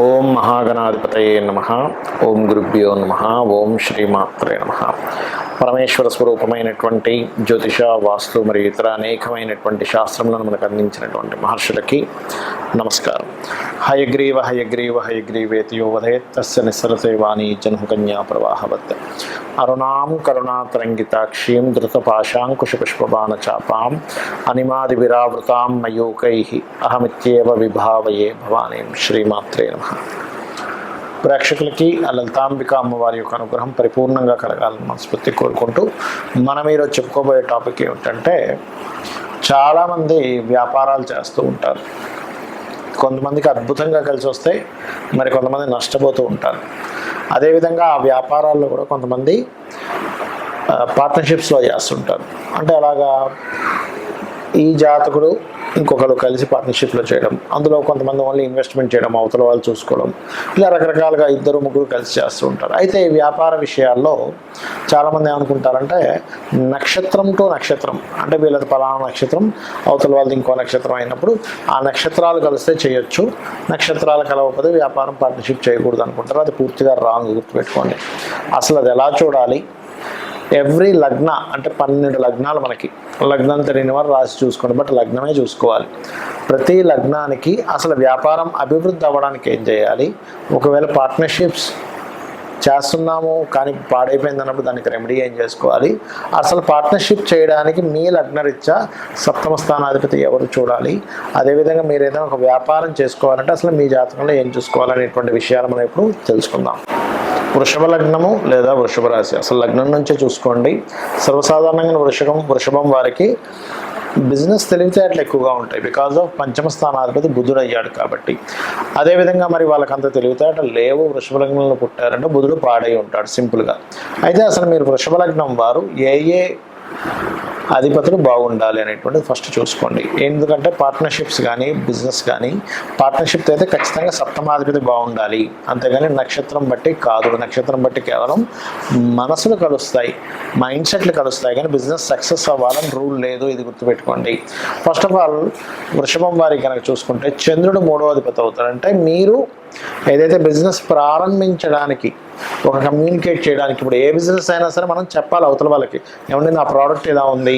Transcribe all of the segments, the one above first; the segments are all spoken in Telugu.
ఓం మహాగణాధిపతయే నమః. ఓం గురుభ్యో నమః. ఓం శ్రీమాత్రే నమః. పరమేశ్వర స్వరూపమైనటువంటి జ్యోతిష, వాస్తు మరియు ఇతర అనేకమైనటువంటి శాస్త్రములను మనకు అందించినటువంటి మహర్షులకి నమస్కారం. హయగ్రీవ హయగ్రీవ హయగ్రీవేతి యో వదేత్ తస్య నిస్సరతే వాణి జన్మకన్యా ప్రవాహవత్. అరుణాం కరుణాతరంగితాక్షీం ధృతపాశాంకుశపుష్పబాణచాపాం అనిమాది విరావృతాం మయూకైః అహమిత్యేవ విభావయే భవానీం. శ్రీమాత్రే నమః. ప్రేక్షకులకి ఆ లలితాంబిక అమ్మవారి యొక్క అనుగ్రహం పరిపూర్ణంగా కలగాలని మనస్ఫూర్తి కోరుకుంటూ మనం ఈరోజు చెప్పుకోబోయే టాపిక్ ఏమిటంటే, చాలామంది వ్యాపారాలు చేస్తూ ఉంటారు. కొంతమందికి అద్భుతంగా కలిసి వస్తే మరి కొంతమంది నష్టపోతూ ఉంటారు. అదేవిధంగా ఆ వ్యాపారాల్లో కూడా కొంతమంది పార్ట్నర్షిప్స్లో చేస్తుంటారు. అంటే అలాగా ఈ జాతకుడు ఇంకొకరు కలిసి పార్ట్నర్షిప్లో చేయడం, అందులో కొంతమంది ఓన్లీ ఇన్వెస్ట్మెంట్ చేయడం, అవతల వాళ్ళు చూసుకోవడం, ఇలా రకరకాలుగా ఇద్దరు ముగ్గురు కలిసి చేస్తూ ఉంటారు. అయితే ఈ వ్యాపార విషయాల్లో చాలామంది ఏమనుకుంటారంటే, నక్షత్రం టు నక్షత్రం, అంటే వీళ్ళది పలానా నక్షత్రం, అవతల వాళ్ళది ఇంకో నక్షత్రం అయినప్పుడు ఆ నక్షత్రాలు కలిస్తే చేయొచ్చు, నక్షత్రాలు కలవకపోతే వ్యాపారం పార్ట్నర్షిప్ చేయకూడదు అనుకుంటారు. అది పూర్తిగా రాంగ్, గుర్తుపెట్టుకోండి. అసలు అది ఎలా చూడాలి? ఎవ్రీ లగ్న అంటే 12 లగ్నాలు, మనకి లగ్నం తెలియని వారు రాసి చూసుకోండి, బట్ లగ్నమే చూసుకోవాలి. ప్రతి లగ్నానికి అసలు వ్యాపారం అభివృద్ధి అవ్వడానికి ఏం చేయాలి, ఒకవేళ పార్ట్నర్షిప్స్ చేస్తున్నాము కానీ పాడైపోయింది అన్నప్పుడు దానికి రెమెడీ ఏం చేసుకోవాలి, అసలు పార్ట్నర్షిప్ చేయడానికి మీ లగ్నరీత్యా సప్తమ స్థానాధిపతి ఎవరు చూడాలి, అదేవిధంగా మీరు ఏదైనా ఒక వ్యాపారం చేసుకోవాలంటే అసలు మీ జాతకంలో ఏం చూసుకోవాలనేటువంటి విషయాలు మనం ఇప్పుడు తెలుసుకుందాం. వృషభ లగ్నము లేదా వృషభ రాశి, అసలు లగ్నం నుంచే చూసుకోండి. సర్వసాధారణంగా వృషభం వారికి బిజినెస్ తెలివితేటలు ఎక్కువగా ఉంటాయి, బికాజ్ ఆఫ్ పంచమ స్థానాధిపతి బుధుడు అయ్యాడు కాబట్టి. అదేవిధంగా మరి వాళ్ళకి అంత తెలివితేటలు లేవు, వృషభ లగ్నంలో పుట్టారంటే బుధుడు పాడై ఉంటాడు సింపుల్గా. అయితే అసలు మీరు వృషభ లగ్నం వారు ఏ అధిపతులు బాగుండాలి అనేటువంటిది ఫస్ట్ చూసుకోండి. ఎందుకంటే పార్ట్నర్షిప్స్ కానీ బిజినెస్ కానీ పార్ట్నర్షిప్ అయితే ఖచ్చితంగా సప్తమాధిపతి బాగుండాలి, అంతేగాని నక్షత్రం బట్టి కాదు. నక్షత్రం బట్టి కేవలం మనసులు కలుస్తాయి, మైండ్ సెట్లు కలుస్తాయి, కానీ బిజినెస్ సక్సెస్ అవ్వాలని రూల్ లేదు, ఇది గుర్తుపెట్టుకోండి. ఫస్ట్ ఆఫ్ ఆల్ వృషభం వారికి కనుక చూసుకుంటే చంద్రుడు 3వ అధిపతి అవుతాడంటే మీరు ఏదైతే బిజినెస్ ప్రారంభించడానికి, ఒక కమ్యూనికేట్ చేయడానికి, ఇప్పుడు ఏ బిజినెస్ అయినా సరే మనం చెప్పాలి అవతల వాళ్ళకి, ఏమంటే నా ప్రోడక్ట్ ఇలా ఉంది,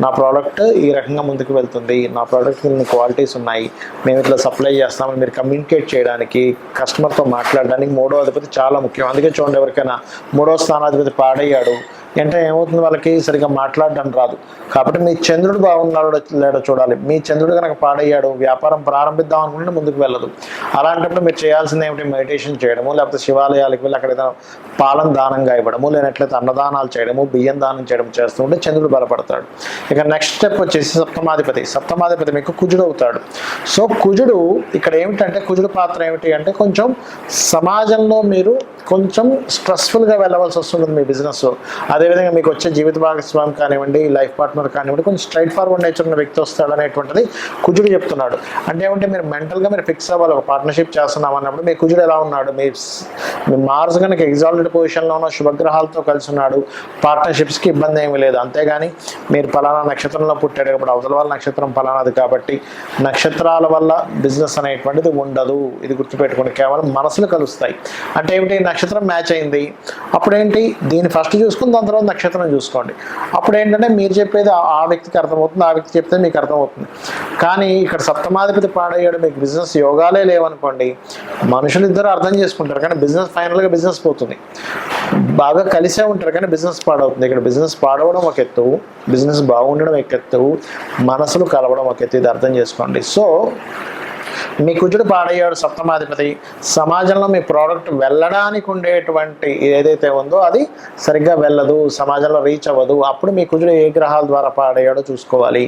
నా ప్రోడక్ట్ ఈ రకంగా ముందుకు వెళ్తుంది, నా ప్రోడక్ట్ ఇన్ని క్వాలిటీస్ ఉన్నాయి, మేము ఇట్లా సప్లై చేస్తామని మీరు కమ్యూనికేట్ చేయడానికి, కస్టమర్తో మాట్లాడడానికి 3వ అధిపతి చాలా ముఖ్యం. అందుకే చూడండి, ఎవరికైనా 3వ స్థానాధిపతి పాడయ్యాడు అంటే ఏమవుతుంది, వాళ్ళకి సరిగ్గా మాట్లాడడం రాదు. కాబట్టి మీ చంద్రుడు బాగున్నాడో లేడో చూడాలి. మీ చంద్రుడు కనుక పాడయ్యాడు, వ్యాపారం ప్రారంభిద్దాం అనుకుంటే ముందుకు వెళ్ళదు. అలాంటప్పుడు మీరు చేయాల్సింది ఏమిటి, మెడిటేషన్ చేయడము, లేకపోతే శివాలయాలకు వెళ్ళి అక్కడ ఏదైనా పాలన దానంగా ఇవ్వడము, లేనట్లయితే అన్నదానాలు చేయడము, బియ్యం దానం చేయడం చేస్తూ ఉంటే చంద్రుడు బలపడతాడు. ఇక నెక్స్ట్ స్టెప్ వచ్చేసి సప్తమాధిపతి మీకు కుజుడు అవుతాడు. సో కుజుడు ఇక్కడ ఏమిటంటే, కుజుడు పాత్ర ఏమిటి అంటే, కొంచెం సమాజంలో మీరు కొంచెం స్ట్రెస్ఫుల్గా వెళ్ళవలసి వస్తుంది మీ బిజినెస్. అదేవిధంగా మీకు వచ్చే జీవిత భాగస్వామి కానివ్వండి, లైఫ్ పార్ట్నర్ కానివ్వండి, కొంచెం స్ట్రైట్ ఫార్వర్డ్ నేచర్ ఉన్న వ్యక్తి వస్తాడు అనేటువంటిది కుజుడు చెప్తున్నాడు. అంటే ఏమంటే మీరు మెంటల్గా మీరు ఫిక్స్ అవ్వాలి, ఒక పార్ట్నర్షిప్ చేస్తున్నాం అన్నప్పుడు మీ కుజుడు ఎలా ఉన్నాడు, మీ మార్స్ కనుక ఎగ్జాల్టెడ్ పొజిషన్లో ఉన్న శుభగ్రహాలతో కలిసి ఉన్నాడు, పార్ట్నర్షిప్స్కి ఇబ్బంది ఏమీ లేదు. అంతేగాని మీరు పలానా నక్షత్రంలో పుట్టాడు కాబట్టి అవతల వాళ్ళ నక్షత్రం పలానాది కాబట్టి నక్షత్రాల వల్ల బిజినెస్ అనేటువంటిది ఉండదు, ఇది గుర్తుపెట్టుకోండి. కేవలం మనసులు కలుస్తాయి. అంటే ఏమిటి, నక్షత్రం మ్యాచ్ అయింది, అప్పుడేంటి దీన్ని ఫస్ట్ చూసుకుని దాని తర్వాత నక్షత్రం చూసుకోండి. అప్పుడు ఏంటంటే మీరు చెప్పేది ఆ వ్యక్తికి అర్థమవుతుంది, ఆ వ్యక్తి చెప్తే మీకు అర్థమవుతుంది. కానీ ఇక్కడ సప్తమాధిపతి పాడయ్యాడు, మీకు బిజినెస్ యోగాలే లేవనుకోండి, మనుషులు ఇద్దరు అర్థం చేసుకుంటారు కానీ బిజినెస్ ఫైనల్గా బిజినెస్ పోతుంది. బాగా కలిసే ఉంటారు కానీ బిజినెస్ పాడవుతుంది. ఇక్కడ బిజినెస్ పాడవడం ఒక ఎత్తు, బిజినెస్ బాగుండడం ఒక ఎత్తు, మనసులు కలవడం ఒక ఎత్తు, ఇది అర్థం చేసుకోండి. సో మీ కుజుడు పాడయ్యాడు సప్తమాధిపతి, సమాజంలో మీ ప్రోడక్ట్ వెళ్ళడానికి ఉండేటువంటి ఏదైతే ఉందో అది సరిగ్గా వెళ్ళదు, సమాజంలో రీచ్ అవ్వదు. అప్పుడు మీ కుజుడు ఏ గ్రహాల ద్వారా పాడయ్యాడో చూసుకోవాలి.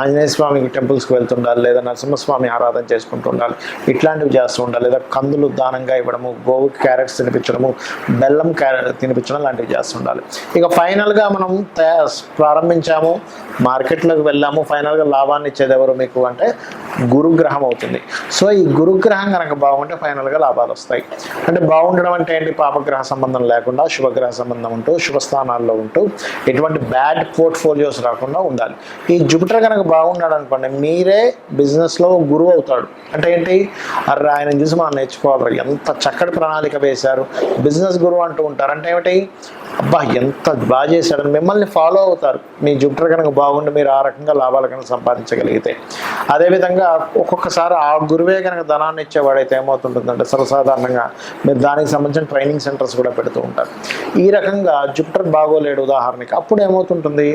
ఆంజనేయ స్వామికి టెంపుల్స్కి వెళ్తుండాలి, లేదా నరసింహస్వామి ఆరాధన చేసుకుంటూ ఉండాలి, ఇట్లాంటివి చేస్తూ ఉండాలి. లేదా కందులు దానంగా ఇవ్వడము, గోవుకి క్యారెట్స్ తినిపించడము, బెల్లం తినిపించడం లాంటివి చేస్తుండాలి. ఇక ఫైనల్గా మనం ప్రారంభించాము, మార్కెట్లోకి వెళ్ళాము, ఫైనల్గా లాభాన్ని ఇచ్చేది ఎవరు మీకు అంటే గురుగ్రహం అవుతుంది. సో ఈ గురుగ్రహం కనుక బాగుంటే ఫైనల్గా లాభాలు వస్తాయి. అంటే బాగుండడం అంటే ఏంటి, పాపగ్రహ సంబంధం లేకుండా శుభగ్రహ సంబంధం ఉంటూ శుభస్థానాల్లో ఉంటూ ఎటువంటి బ్యాడ్ పోర్ట్ఫోలియోస్ రాకుండా ఉండాలి. ఈ జూపిటర్ కనుక బాగున్నాడు అనుకోండి, మీరే బిజినెస్లో గురువు అవుతాడు. అంటే ఏంటి, అరే ఆయన చూసి మనం నేర్చుకోవాలి, ఎంత చక్కటి ప్రణాళిక వేశారు, బిజినెస్ గురువు అంటూ ఉంటారు. అంటే ఏమిటి, అబ్బా ఎంత బాగా చేశాడని మిమ్మల్ని ఫాలో అవుతారు. మీ జూపిటర్ కనుక బాగుండి మీరు ఆ రకంగా లాభాలు కనుక సంపాదించగలిగితే. అదేవిధంగా ఒక్కొక్కసారి ఆ గురువే కనుక ధనాన్ని ఇచ్చేవాడైతే ఏమవుతుంటుందంటే సర్వసాధారణంగా మీరు దానికి సంబంధించిన ట్రైనింగ్ సెంటర్స్ కూడా పెడుతూ ఉంటారు. ఈ రకంగా జూపిటర్ బాగోలేడు ఉదాహరణకి, అప్పుడు ఏమవుతుంటుంది,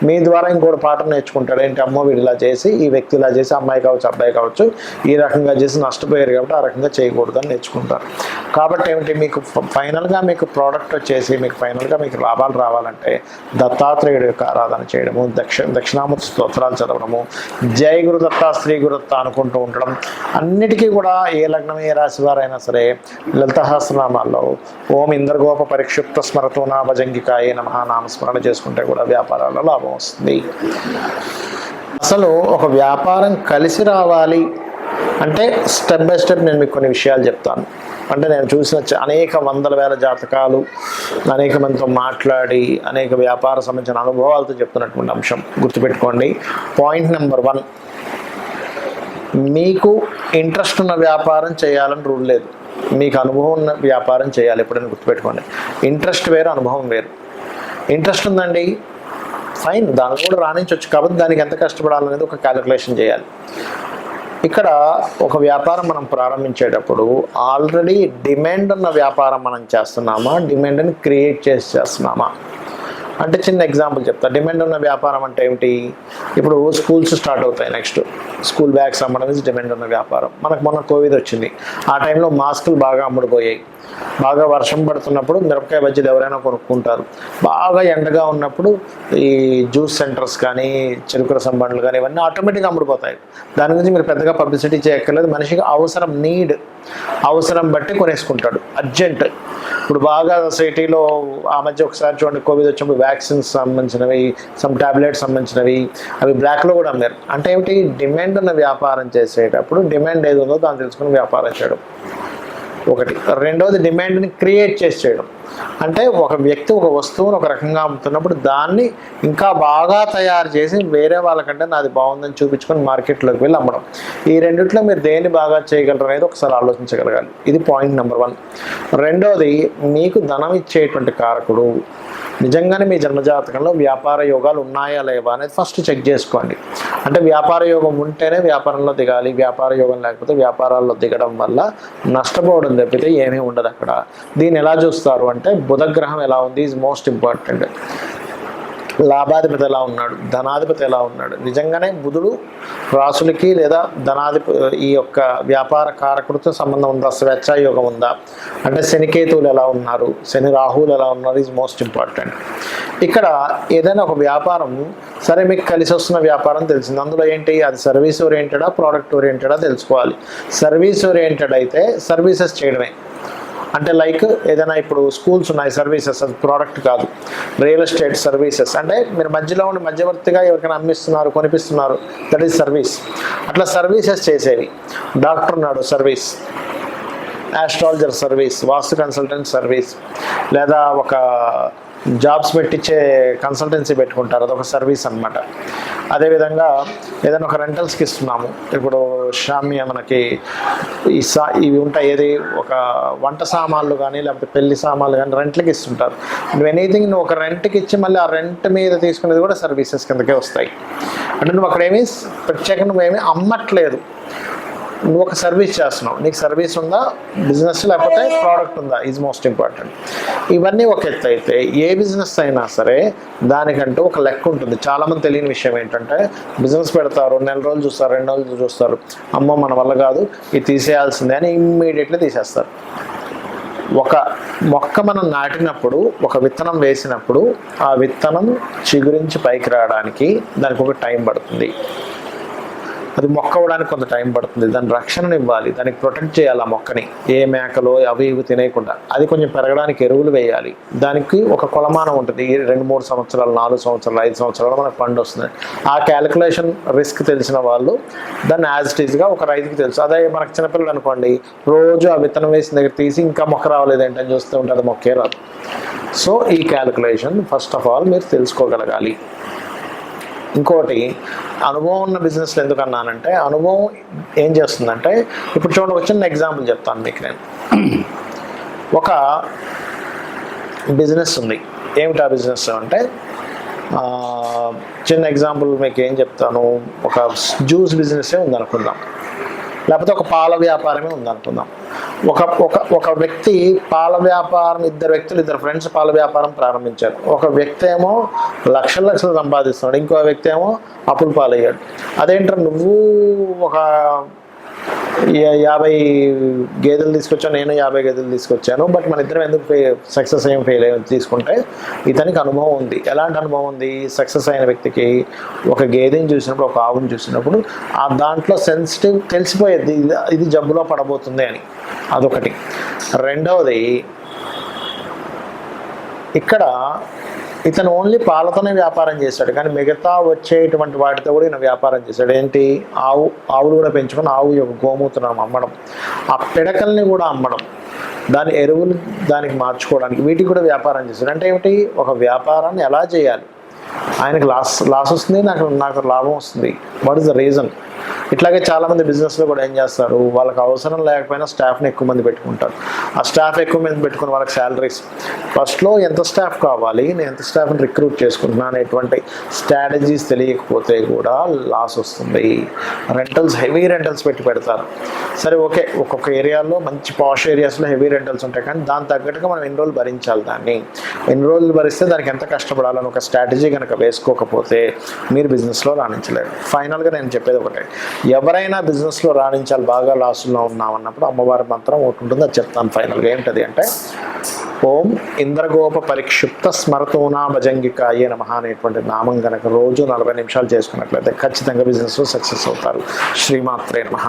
మీ ద్వారా ఇంకోటి పాఠం నేర్చుకుంటాడు. ఏంటి, అమ్మో వీడు ఇలా చేసి, ఈ వ్యక్తి ఇలా చేసి, అమ్మాయి కావచ్చు అబ్బాయి కావచ్చు ఈ రకంగా చేసి నష్టపోయారు కాబట్టి ఆ రకంగా చేయకూడదని నేర్చుకుంటారు. కాబట్టి ఏమిటి, మీకు ఫైనల్గా మీకు ప్రోడక్ట్ వచ్చేసి మీకు ఫైనల్గా మీకు లాభాలు రావాలంటే దత్తాత్రేయుడు యొక్క ఆరాధన చేయడము, దక్షిణామూర్తి స్తోత్రాలు చదవడము, జై గురు దత్త శ్రీ గురుదత్త అనుకుంటూ ఉండడం, అన్నిటికీ కూడా ఏ లగ్నం ఏ రాశి వారైనా సరే లలిత సహస్రనామాల్లో ఓం ఇంద్రగోప పరిక్షిప్త స్మరతో నా భజంగికాయ నమః నామస్మరణ చేసుకుంటే కూడా వ్యాపారాల్లో లాభం వస్తుంది. అసలు ఒక వ్యాపారం కలిసి రావాలి అంటే స్టెప్ బై స్టెప్ నేను మీకు కొన్ని విషయాలు చెప్తాను. అంటే నేను చూసిన అనేక వందల వేల జాతకాలు, అనేక మందితో మాట్లాడి అనేక వ్యాపార సంబంధించిన అనుభవాలతో చెప్తున్నటువంటి అంశం గుర్తుపెట్టుకోండి. పాయింట్ నెంబర్ 1, మీకు ఇంట్రెస్ట్ ఉన్న వ్యాపారం చేయాలని రూల్ లేదు. మీకు అనుభవం ఉన్న వ్యాపారం చేయాలి ఎప్పుడైనా గుర్తుపెట్టుకోండి. ఇంట్రెస్ట్ వేరు, అనుభవం వేరు. ఇంట్రెస్ట్ ఉందండి, ఫైన్, దానిలో కూడా రాణించవచ్చు. కాబట్టి దానికి ఎంత కష్టపడాలనేది ఒక క్యాలిక్యులేషన్ చేయాలి. ఇక్కడ ఒక వ్యాపారం మనం ప్రారంభించేటప్పుడు ఆల్రెడీ డిమాండ్ ఉన్న వ్యాపారం మనం చేస్తున్నామా, డిమాండ్ని క్రియేట్ చేస్తున్నామా? అంటే చిన్న ఎగ్జాంపుల్ చెప్తా. డిమాండ్ ఉన్న వ్యాపారం అంటే ఏమిటి, ఇప్పుడు స్కూల్స్ స్టార్ట్ అవుతాయి, నెక్స్ట్ స్కూల్ బ్యాగ్స్ అమ్మడం ఇది డిమాండ్ ఉన్న వ్యాపారం. మనకు మొన్న కోవిడ్ వచ్చింది, ఆ టైంలో మాస్కులు బాగా అమ్ముడుపోయాయి. బాగా వర్షం పడుతున్నప్పుడు మిరపకాయ బజ్జీలు ఎవరైనా కొనుక్కుంటారు. బాగా ఎండగా ఉన్నప్పుడు ఈ జ్యూస్ సెంటర్స్ కానీ చెరుకు రసం బండ్లు కానీ ఇవన్నీ ఆటోమేటిక్గా అమ్ముడుపోతాయి. దాని గురించి మీరు పెద్దగా పబ్లిసిటీ చేయక్కర్లేదు. మనిషికి అవసరం, అవసరం బట్టి కొనేసుకుంటాడు, అర్జెంట్. ఇప్పుడు బాగా సొసైటీలో ఆ మధ్య ఒకసారి చూడండి, కోవిడ్ వచ్చినప్పుడు వ్యాక్సిన్స్ సంబంధించినవి, సమ్ టాబ్లెట్స్ సంబంధించినవి అవి బ్లాక్లో కూడా అమ్మారు. అంటే ఏమిటి, డిమాండ్ ఉన్న వ్యాపారం చేసేటప్పుడు డిమాండ్ ఏది ఉందో దాన్ని తెలుసుకుని వ్యాపారం చేయడం ఒకటి. రెండవది డిమాండ్ని క్రియేట్ చేయడం. అంటే ఒక వ్యక్తి ఒక వస్తువును ఒక రకంగా అమ్ముతున్నప్పుడు దాన్ని ఇంకా బాగా తయారు చేసి వేరే వాళ్ళకంటే నాది బాగుందని చూపించుకొని మార్కెట్లోకి వెళ్ళి అమ్మడం. ఈ రెండిట్లో మీరు దేన్ని బాగా చేయగలరు అనేది ఒకసారి ఆలోచించగలగాలి. ఇది పాయింట్ నెంబర్ 1. రెండవది, మీకు ధనం ఇచ్చేటువంటి కారకుడు నిజంగానే మీ జన్మజాతకంలో వ్యాపార యోగాలు ఉన్నాయా లేవా అనేది ఫస్ట్ చెక్ చేసుకోండి. అంటే వ్యాపార యోగం ఉంటేనే వ్యాపారంలో దిగాలి, వ్యాపార యోగం లేకపోతే వ్యాపారాల్లో దిగడం వల్ల నష్టపోవడం తప్పితే ఏమీ ఉండదు అక్కడ. దీన్ని ఎలా చూస్తారు అంటే బుధగ్రహం ఎలా ఉంది ఈజ్ మోస్ట్ ఇంపార్టెంట్. లాభాధిపతి ఎలా ఉన్నాడు, ధనాధిపతి ఎలా ఉన్నాడు. నిజంగానే బుధుడు రాసులకి లేదా ఈ యొక్క వ్యాపార కారకుడితో సంబంధం ఉందా, స్వేచ్ఛాయోగం ఉందా, అంటే శనికేతువులు ఎలా ఉన్నారు, శని రాహువులు ఎలా ఉన్నారు ఈజ్ మోస్ట్ ఇంపార్టెంట్. ఇక్కడ ఏదైనా ఒక వ్యాపారం సరే మీకు కలిసి వస్తున్న వ్యాపారం తెలిసింది, అందులో ఏంటి, అది సర్వీస్ ఓరియంటెడా ప్రోడక్ట్ ఓరియంటెడా తెలుసుకోవాలి. సర్వీస్ ఓరియంటెడ్ అయితే సర్వీసెస్ చేయడమే. అంటే లైక్ ఏదైనా ఇప్పుడు స్కూల్స్ ఉన్నాయి, సర్వీసెస్, అది ప్రోడక్ట్ కాదు. రియల్ ఎస్టేట్ సర్వీసెస్ అంటే మీరు మధ్యలో ఉండి మధ్యవర్తిగా ఎవరికైనా అమ్మిస్తున్నారు, కొనిపిస్తున్నారు, దట్ ఈస్ సర్వీస్. అట్లా సర్వీసెస్ చేసేవి. డాక్టర్ ఉన్నాడు, సర్వీస్. ఆస్ట్రాలజర్ సర్వీస్, వాస్తు కన్సల్టెంట్ సర్వీస్, లేదా ఒక జాబ్స్ పెట్టించే కన్సల్టెన్సీ పెట్టుకుంటారు, అదొక సర్వీస్ అనమాట. అదేవిధంగా ఏదైనా ఒక రెంటల్స్కి ఇస్తున్నాము, ఇప్పుడు షామ్య మనకి ఇవి ఉంటాయి, ఏది ఒక వంట సామాన్లు కానీ లేకపోతే పెళ్లి సామాన్లు కానీ రెంట్లకి ఇస్తుంటారు. నువ్వు ఎనీథింగ్ నువ్వు ఒక రెంట్కి ఇచ్చి మళ్ళీ ఆ రెంట్ మీద తీసుకునేది కూడా సర్వీసెస్ కిందకే వస్తాయి. అంటే నువ్వు అక్కడ ఏమీ ప్రత్యేకంగా నువ్వేమీ అమ్మట్లేదు, నువ్వు ఒక సర్వీస్ చేస్తున్నావు. నీకు సర్వీస్ ఉందా, బిజినెస్, లేకపోతే ప్రోడక్ట్ ఉందా ఈజ్ మోస్ట్ ఇంపార్టెంట్. ఇవన్నీ ఒక ఎత్తు అయితే ఏ బిజినెస్ అయినా సరే దానికంటూ ఒక లెక్క ఉంటుంది. చాలామంది తెలియని విషయం ఏంటంటే బిజినెస్ పెడతారు, 1 నెల రోజులు చూస్తారు, 2 నెలలు చూస్తారు, అమ్మో మన వల్ల కాదు ఇది తీసేయాల్సిందే అని ఇమ్మీడియట్లీ తీసేస్తారు. ఒక మొక్క మనం నాటినప్పుడు, ఒక విత్తనం వేసినప్పుడు ఆ విత్తనం చిగురించి పైకి రావడానికి దానికి ఒక టైం పడుతుంది. అది మొక్క అవ్వడానికి కొంత టైం పడుతుంది, దాని రక్షణను ఇవ్వాలి, దానికి ప్రొటెక్ట్ చేయాలి ఆ మొక్కని, ఏ మేకలో అవి ఇవి తినేయకుండా. అది కొంచెం పెరగడానికి ఎరువులు వేయాలి, దానికి ఒక కొలమానం ఉంటుంది, 2-3 సంవత్సరాలు, 4 సంవత్సరాలు, 5 సంవత్సరాలు మనకు పండు వస్తుంది. ఆ క్యాలిక్యులేషన్ రిస్క్ తెలిసిన వాళ్ళు దాన్ని యాజ్ ఇట్ ఈస్గా ఒక రైతుకి తెలుసు. అదే మనకు చిన్నపిల్లలు అనుకోండి, రోజు ఆ విత్తనం వేసిన దగ్గర తీసి ఇంకా మొక్క రావలేదు ఏంటని చూస్తూ ఉంటుంది, మొక్కే రాదు. సో ఈ క్యాలిక్యులేషన్ ఫస్ట్ ఆఫ్ ఆల్ మీరు తెలుసుకోగలగాలి. ఇంకోటి, అనుభవం ఉన్న బిజినెస్లో ఎందుకు అన్నానంటే, అనుభవం ఏం చేస్తుందంటే, ఇప్పుడు చూడండి ఒక చిన్న ఎగ్జాంపుల్ చెప్తాను మీకు నేను. ఒక బిజినెస్ ఉంది, ఏమిటి ఆ బిజినెస్ అంటే, చిన్న ఎగ్జాంపుల్ మీకు ఏం చెప్తాను, ఒక జ్యూస్ బిజినెస్సే ఉందనుకుందాం, లేకపోతే ఒక పాల వ్యాపారమే ఉందనుకుందాం. ఒక వ్యక్తి పాల వ్యాపారం, ఇద్దరు ఫ్రెండ్స్ పాల వ్యాపారం ప్రారంభించారు. ఒక వ్యక్తి ఏమో లక్షలు సంపాదిస్తున్నాడు, ఇంకో వ్యక్తి ఏమో అప్పులు పాలయ్యాడు. అదేంటారు, నువ్వు ఒక 50 గేదెలు తీసుకొచ్చాను, నేను 50 గేదెలు తీసుకొచ్చాను, బట్ మన ఇద్దరం ఎందుకు సక్సెస్ అయ్యి ఫెయిల్ అయ్యి తీసుకుంటే, ఇతనికి అనుభవం ఉంది. ఎలాంటి అనుభవం ఉంది? సక్సెస్ అయిన వ్యక్తికి ఒక గేదెని చూసినప్పుడు, ఒక ఆవుని చూసినప్పుడు ఆ దాంట్లో సెన్సిటివ్ తెలిసిపోయేది, ఇది జబ్బులో పడబోతుంది అని. అదొకటి. రెండవది, ఇక్కడ ఇతను ఓన్లీ పాలతోనే వ్యాపారం చేశాడు, కానీ మిగతా వచ్చేటువంటి వాటితో కూడా ఈయన వ్యాపారం చేశాడు. ఏంటి? ఆవులు కూడా పెంచుకొని ఆవు యొక్క గోమూత్రం అమ్మడం, ఆ పిడకల్ని కూడా అమ్మడం, దాని ఎరువులు దానికి మార్చుకోవడానికి, వీటికి కూడా వ్యాపారం చేశాడు. అంటే ఏమిటి? ఒక వ్యాపారాన్ని ఎలా చేయాలి, ఆయనకు లాస్ వస్తుంది, నాకు లాభం వస్తుంది, వాట్ ఈస్ ద రీజన్? ఇట్లాగే చాలామంది బిజినెస్లో కూడా ఏం చేస్తారు, వాళ్ళకి అవసరం లేకపోయినా స్టాఫ్ని ఎక్కువ మంది పెట్టుకుంటారు. ఆ స్టాఫ్ ఎక్కువ మంది పెట్టుకుని వాళ్ళకి శాలరీస్, ఫస్ట్లో ఎంత స్టాఫ్ కావాలి, నేను ఎంత స్టాఫ్ని రిక్రూట్ చేసుకుంటున్నాను అనేటువంటి స్ట్రాటజీస్ తెలియకపోతే కూడా లాస్ వస్తుంది. హెవీ రెంటల్స్ పెడతారు. సరే ఓకే, ఒక్కొక్క ఏరియాలో మంచి పాష్ ఏరియాస్లో హెవీ రెంటల్స్ ఉంటాయి, కానీ దాని తగ్గట్టుగా మనం ఎన్ని రోజులు భరించాలి, ఎన్ని రోజులు భరిస్తే దానికి ఎంత కష్టపడాలని ఒక స్ట్రాటజీ కనుక వేసుకోకపోతే మీరు బిజినెస్లో రాణించలేరు. ఫైనల్గా నేను చెప్పేది ఒకటే, ఎవరైనా బిజినెస్లో రాణించాలి, బాగా లాసుల్లో ఉన్నామన్నప్పుడు అమ్మవారి మంత్రం ఒకటి ఉంటుంది, అది చెప్తాను ఫైనల్గా. ఏంటది అంటే, ఓం ఇంద్రగోప పరిక్షిప్త స్మరతోనా భజంగికాయే నమః అనేటువంటి నామం కనుక రోజు 40 నిమిషాలు చేసుకున్నట్లయితే ఖచ్చితంగా బిజినెస్లో సక్సెస్ అవుతారు. శ్రీమాత్రే నమః.